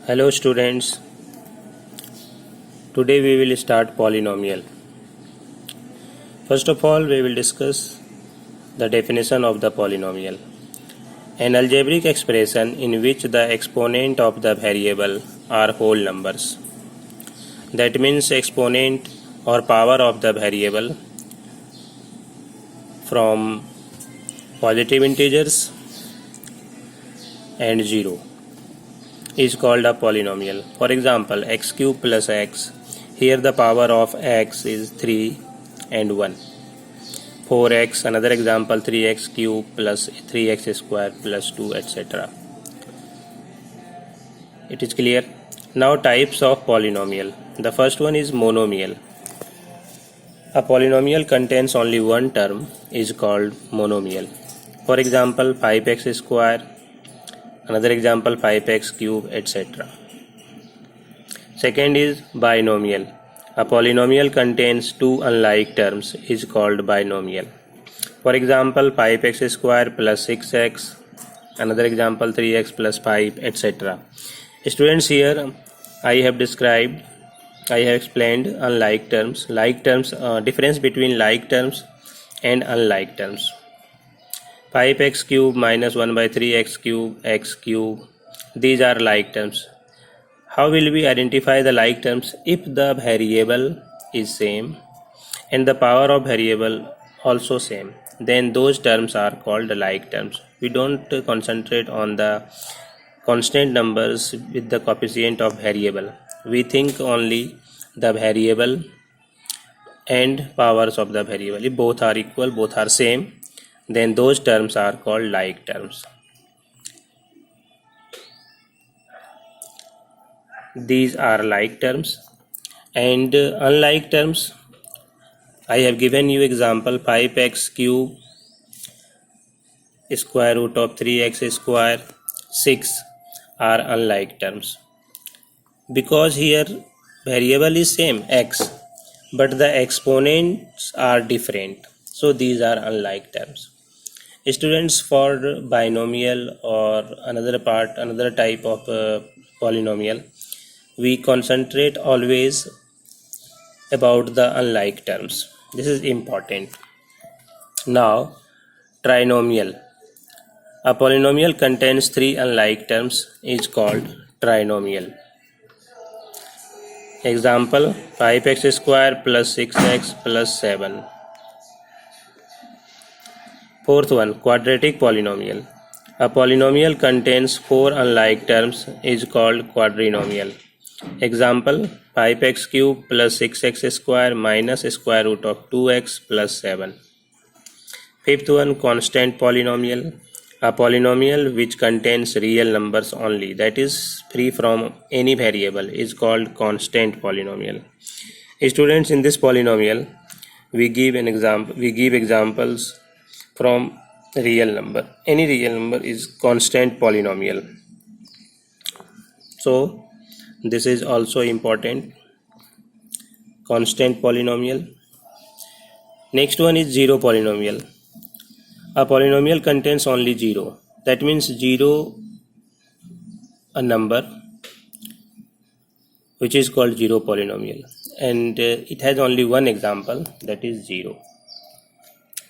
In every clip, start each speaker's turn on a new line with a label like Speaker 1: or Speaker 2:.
Speaker 1: Hello students, today we will start polynomial. First of all, we will discuss the definition of the polynomial. An algebraic expression in which the exponent of the variable are whole numbers. That means exponent or power of the variable from positive integers and 0 is called a polynomial. For example, x cube plus x. Here the power of x is 3 and 1. 4x, another example, 3x cube plus 3x square plus 2, etc. It is clear. Now types of polynomial. The first one is monomial. A polynomial contains only one term is called monomial. For example, 5x square, another example 5x cube, etc. Second is binomial. A polynomial contains two unlike terms is called binomial. For example, 5x square plus 6x, another example 3x plus 5, etc. Students, here I have explained unlike terms, like terms, difference between like terms and unlike terms. 5x cube minus 1 by 3x cube, x cube, these are like terms. How will we identify the like terms? If the variable is same and the power of variable also same, then those terms are called like terms. We don't concentrate on the constant numbers with the coefficient of variable. We think only the variable and powers of the variable. If both are equal, both are same, then those terms are called like terms. These are like terms. And unlike terms, I have given you example 5x cube square root of 3x square 6 are unlike terms, because here variable is same x but the exponents are different, so these are unlike terms. Students, for binomial or another type of polynomial, we concentrate always about the unlike terms. This is important. Now, trinomial. A polynomial contains three unlike terms is called trinomial. Example, 5x square plus 6x plus 7. Fourth one, quadratic polynomial. A polynomial contains four unlike terms is called quadrinomial. Example, 5x cube plus 6x square minus square root of 2x plus 7. Fifth one, constant polynomial. A polynomial which contains real numbers only, that is free from any variable, is called constant polynomial. Students, in this polynomial we give examples from real number. Any real number is constant polynomial. So this is also important, constant polynomial. Next one is zero polynomial. A polynomial contains only 0. That means 0, a number which is called zero polynomial, and it has only one example, that is 0.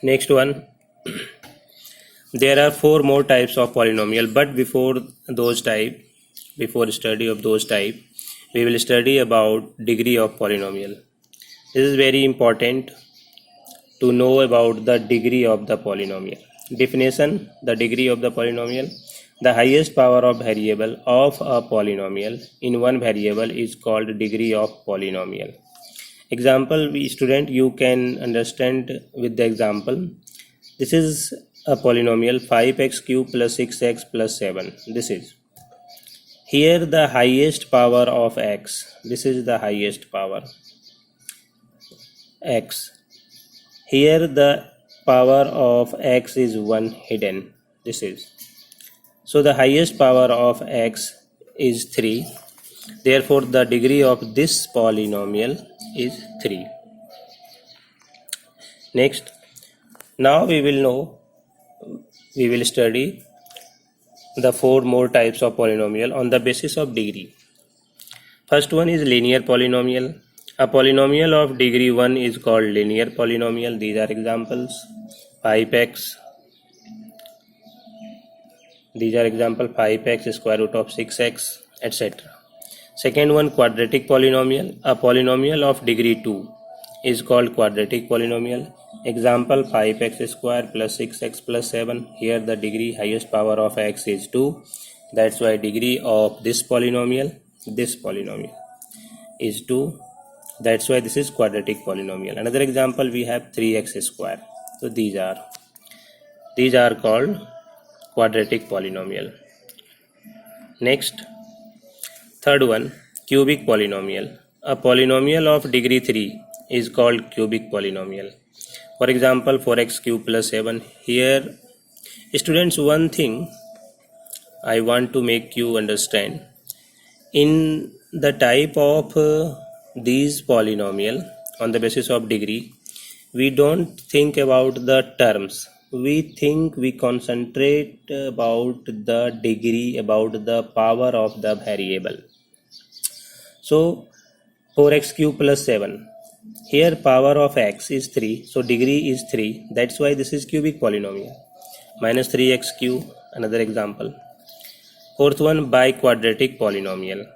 Speaker 1: Next one, there are four more types of polynomial, but before study of those type, we will study about degree of polynomial. This is very important to know about the degree of the polynomial. Definition: the degree of the polynomial, the highest power of variable of a polynomial in one variable is called degree of polynomial. Example, student, you can understand with the example. This is a polynomial 5x cube plus 6x plus 7. This is here the highest power of x. This is the highest power x. Here the power of x is 1 hidden. This is, so the highest power of x is 3. Therefore the degree of this polynomial is 3. Next, now we will study the four more types of polynomial on the basis of degree. First one is linear polynomial. A polynomial of degree 1 is called linear polynomial. These are examples. 5x. These are example 5x, square root of 6x, etc. Second one, quadratic polynomial. A polynomial of degree 2 is called quadratic polynomial. Example 5x square plus 6x plus 7. Here the degree highest power of x is 2. That's why degree of this polynomial is 2. That's why this is quadratic polynomial. Another example we have 3x square. So these are called quadratic polynomial. Next, third one, cubic polynomial. A polynomial of degree 3 is called cubic polynomial. For example, 4x cube plus 7. Here, students, one thing I want to make you understand. In the type of these polynomial on the basis of degree, we don't think about the terms. We concentrate about the degree, about the power of the variable. So 4x cube plus 7. Here power of x is 3, so degree is 3. That's why this is cubic polynomial. Minus 3x cube, another example. Fourth one, biquadratic polynomial.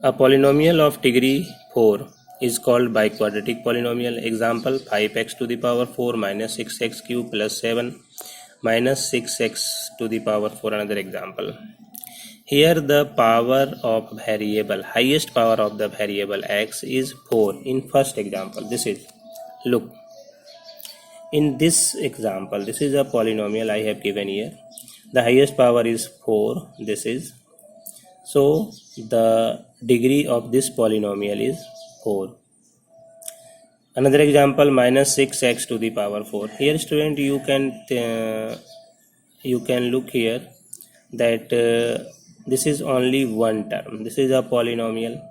Speaker 1: A polynomial of degree 4 is called biquadratic polynomial. Example 5x to the power 4 minus 6x cube plus 7 minus 6x to the power 4. Another example. Here the power of variable, highest power of the variable x is 4 in first example. This is, look, in this example, this is a polynomial I have given here. The highest power is 4, this is. So the degree of this polynomial is 4. Another example, minus 6x to the power 4. Here student, you can look here that this is only one term. This is a polynomial,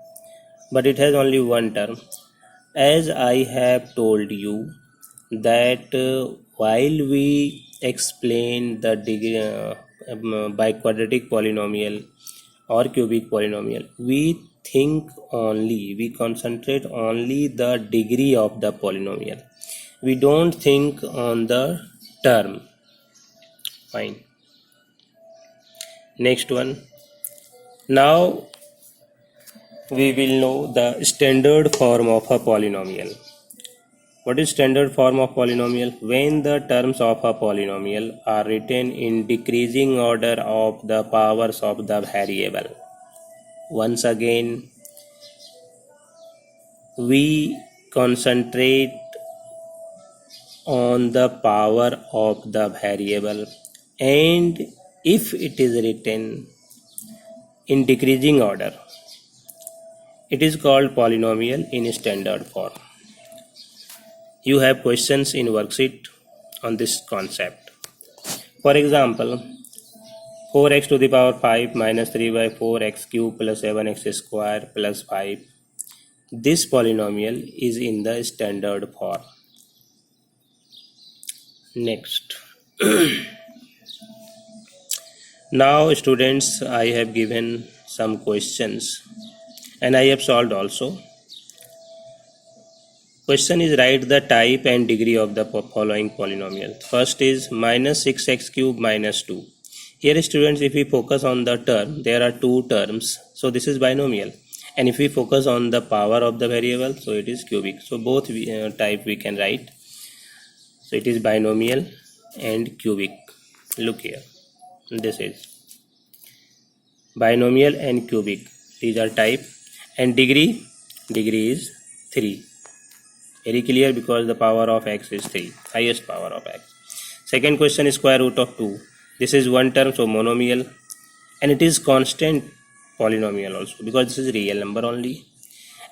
Speaker 1: but it has only one term. As I have told you that while we explain the degree biquadratic polynomial or cubic polynomial, we concentrate only the degree of the polynomial. We don't think on the term. Fine. Next one. Now we will know the standard form of a polynomial. What is standard form of polynomial? When the terms of a polynomial are written in decreasing order of the powers of the variable. Once again, we concentrate on the power of the variable, and if it is written in decreasing order, it is called polynomial in standard form. You have questions in worksheet on this concept. For example, 4x to the power 5 minus 3 by 4x cube plus 7x square plus 5. This polynomial is in the standard form. Next. Now students, I have given some questions and I have solved also. Question is, write the type and degree of the following polynomial. First is minus 6x cube minus 2. Here students, if we focus on the term, there are two terms, so this is binomial. And if we focus on the power of the variable, so it is cubic. So both type we can write. So it is binomial and cubic. Look here, this is binomial and cubic. These are type. And degree is 3. Very clear, because the power of x is 3, highest power of x. Second question is square root of 2. This is one term, so monomial, and it is constant polynomial also, because this is real number only.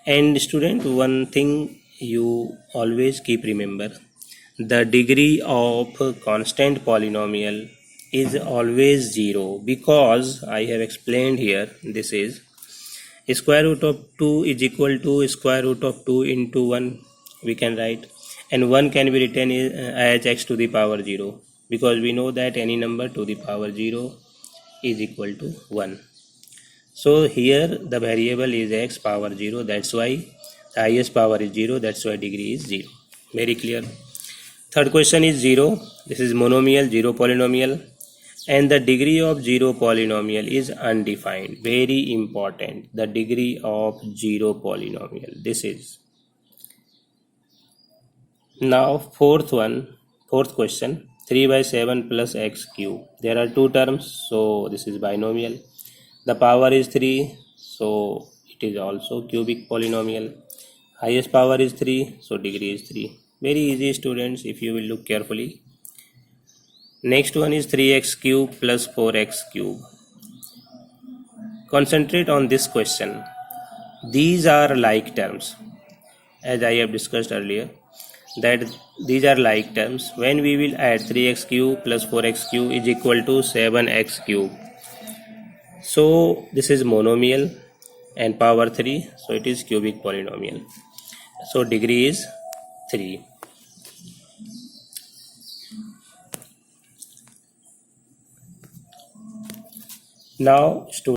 Speaker 1: And student, one thing you always keep remember, the degree of constant polynomial is always 0, because I have explained here, this is square root of 2 is equal to square root of 2 into 1, we can write, and 1 can be written as x to the power 0, because we know that any number to the power 0 is equal to 1. So here the variable is x power 0, that's why the highest power is 0, that's why degree is 0. Very clear. Third question is 0. This is monomial, 0 polynomial, and the degree of 0 polynomial is undefined. Very important, the degree of 0 polynomial. This is. Now fourth question, 3 by 7 plus x cube. There are two terms, so this is binomial. The power is 3, so it is also cubic polynomial. Highest power is 3, so degree is 3. Very easy, students, if you will look carefully. Next one is 3x cube plus 4x cube. Concentrate on this question. These are like terms, as I have discussed earlier, that these are like terms. When we will add 3x cube plus 4x cube is equal to 7x cube. So this is monomial and power 3, so it is cubic polynomial. So degree is 3. Now students,